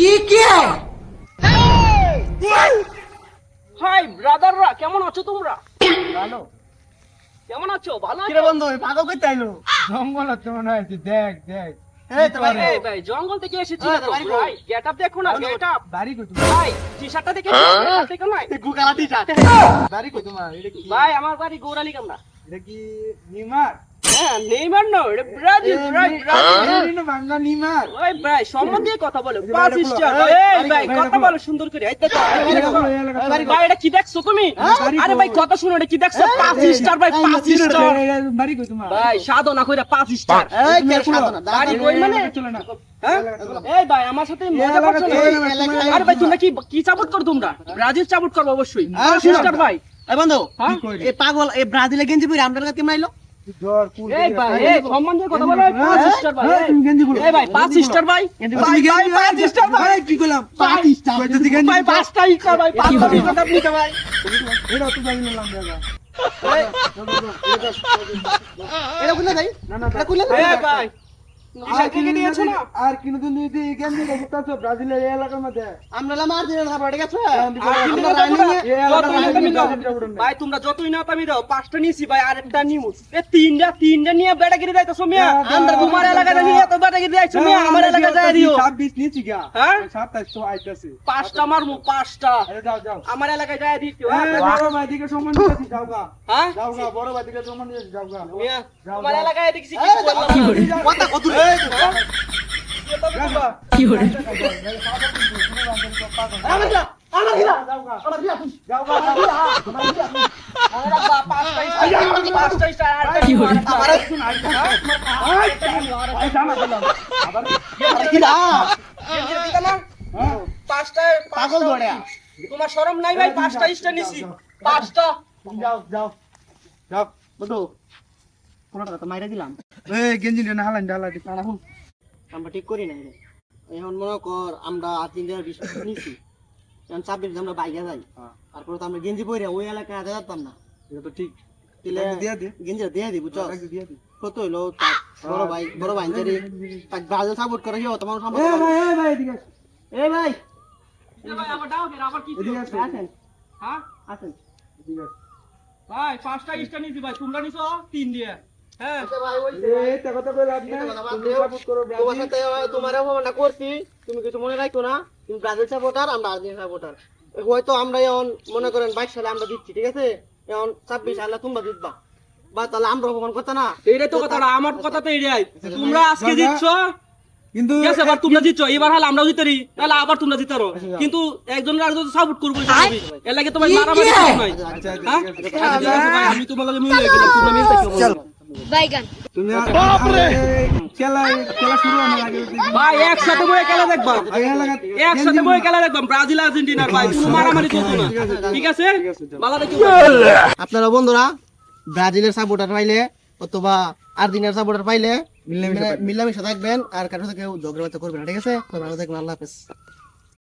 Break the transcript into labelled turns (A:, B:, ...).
A: ये क्या है?
B: হাই ব্রাদাররা, কেমন আছো তোমরা?
C: ভালো
B: কেমন আছো? ভালো
C: কিরে
B: আছো?
C: বন্ধু পাগল করতে আইলো জঙ্গল হচ্ছে মনে হয় দেখ দেখ
B: এই তো ভাই, এই ভাই জঙ্গল থেকে এসেছি না তো ভাই, গেটআপ দেখো না, গেটআপ
C: বাড়ি কই
B: ভাই, টি-শার্টটা দেখেছো? গেটআপ দেখো না
C: গুগালা টি-শার্ট বাড়ি কই তোমার এটা কি
B: ভাই, আমার বাড়ি গৌরালী কামরা।
C: এটা কি নিমার
B: হ্যাঁ, নেইমার না, এটা ব্রাজিল, ব্রাজিল।
C: না বাংলা নিমার
B: ওই ভাই সম্মান দিয়ে কথা বলো, 5 স্টার। এই ভাই কথা বলো সুন্দর করে। এই দেখো ভাই, এটা কি দেখছো তুমি? আরে ভাই কথা শুনো, এটা কি দেখছো? 5 স্টার ভাই, 5 স্টার।
C: বাড়ি কই তোমার
B: ভাই সাধনা কইরা 5 স্টার।
C: এই কে সাধনা
B: বাড়ি কই মানে?
C: চলে না
B: হ্যাঁ? এই ভাই আমার সাথে মজা করছো না? আরে ভাই তোমরা কি সাপোর্ট করো তোমরা? ব্রাজিল সাপোর্ট করো অবশ্যই। 5 স্টার ভাই।
A: এই বন্ধু
B: হ্যাঁ?
A: এই পাগল এই ব্রাজিলে গেঞ্জি পরে আমরা কাছে কেমন আইলো?
C: জ্বর কুল
B: এই ভাই, এই সম্মান দিয়ে কথা বলো, 5 স্টার ভাই।
C: তুমি গেঞ্জি খুলো
B: এই ভাই 5 স্টার ভাই। ভাই 5 স্টার ভাই।
C: কি কইলাম
B: 5 স্টার।
C: কই যদি গেঞ্জি
B: ভাই 5টা স্টার ভাই, 5টা স্টার আপনি কে ভাই?
C: এটা তো জানি না লাগা
A: এটা কোনে যাই?
C: না না
A: এটা কোনে
B: এই ভাই টি-শার্ট কিনে দিয়েছো না?
C: আর কিনো দিন দিদি গেঞ্জি করতেছো ব্রাজিলের এই এলাকার মধ্যে
A: আমরা লা মার দিন না পড়ে গেছে।
B: আমরা ভাই তোমরা যতই না তামি দাও, 5টা নিছি ভাই, আরেকটা নিমু। এ তিনটা নিয়ে বেটাগিরি যাইতাছো মিয়া। আমরা তোমার এলাকায় নিয়ে তো বেটাগিরি যাইছো মিয়া, আমার এলাকায় যাই দিও।
C: 26 নিচি গা
B: হ্যাঁ?
C: 27 তো আইতাছে
B: 5টা মারমু, 5টা
C: আরে যাও যাও
B: আমার এলাকায় যাই দিও।
C: বড় ভাই দিকে সম্মান দিয়েছি যাও গা
B: হ্যাঁ
C: যাও গা বড় ভাই দিকে সম্মান দিয়েছি যাও গা
B: মিয়া, তোমার এলাকায় দেখছি কি
A: কথা কত
C: কি হরে
A: আমার গিলা আমার গিলা
C: যাও গা
A: আমার গিলা
C: যাও গা
B: পাঁচটা স্টার আর কি হরে
A: আমার
C: আবার
A: গিলা
B: পাঁচটা
A: পাগল দড়িয়া
B: তোমার শরম নাই ভাই? 5টা স্টার নিছি, 5টা।
C: যাও যাও যাও
A: বন্ধু কোনটা তো মাইরা দিলাম।
C: এই গেঞ্জি না হালান ডালা দি
A: এখন আমরা ঠিক করি না রে। এখন মনে কর আমরা আর্জেন্টিনার বিশ্বাস নিছি, এখন 26 আমরা বাইরে যাই, তারপরে তো আমরা গেঞ্জি পরে ওই এলাকায় আগে যেতাম না।
C: এটা তো ঠিক
A: তাহলে
C: দিয়া দে
A: গেঞ্জি দিয়ে দিই বুঝছো?
C: দিয়া দে
A: কত হইলো তার বড় ভাই জারি তাক ব্রাজিল সাপোর্ট করে হিও তোমার সম্পর্ক।
C: এই ভাই এদিকে আসো
A: এই ভাই
B: এ ভাই আবার দাও ফের, আবার কি
C: এদিকে আসো
A: আসেন
B: হ্যাঁ
A: আসেন।
C: এদিকে আসো
B: ভাই 5টা স্টার নিছি ভাই, তোমরা নিছো 3 দিয়ে। হ্যাঁ
A: ভাই ওই
C: এই তে কথা কই লাভ নাই তুমি সাপোর্ট করো
A: তোমার
C: ব্রাজিল
A: সাথে তোমার অপমানটা করছি, তুমি কিছু মনে রাখো না। তুমি ব্রাজিল সাপোর্টার, আমরা আর্জেন্টিনা সাপোর্টার। হয়তো আমরা এখন মনে করেন 22 সালে আমরা দিচ্ছি, ঠিক আছে? এখন 26 সালে তোমরা জিতবা বা তাহলে আমরা অপমান করতে না।
B: এইটাই তো কথাটা, আমার কথা তো এইটাই। তোমরা আজকে জিতছো,
C: কিন্তু
B: ঠিক আছে, এবার তোমরা জিতছো, এবার হলে আমরাও জিতারি, তাহলে আবার তোমরা জিতারো। কিন্তু একজনের আরেকজন সাপোর্ট করবো, এর লাগে তোমার মারামারি কিছু নাই।
C: আচ্ছা
B: হ্যাঁ?
C: ঠিক আছে
B: আচ্ছা, ঠিক আছে ভাই, আমি তোমার লগে মিলে গেলাম, তোমরা মিলতে কেমন?
D: বাইগান
C: তুমি বাপরে খেলা খেলা শুরু হওয়ার আগে
B: ভাই একসাথে বয়ে খেলা দেখবা,
C: আগে লাগা
B: একসাথে বয়ে খেলা দেখবা, ব্রাজিল আর্জেন্টিনার ভাই, কোনো মারামারি চলতো না, ঠিক আছে? ভালো দেখি
A: আপনারা বন্ধুরা ব্রাজিলের সাপোর্টার পাইলে অথবা আর্জেন্টিনার সাপোর্টার পাইলে মিলামিশা থাকবেন আর কারোর সাথে কেউ ঝগড়া করবেন না, ঠিক আছে? তো ভালো থাকবেন, আল্লাহ হাফেজ।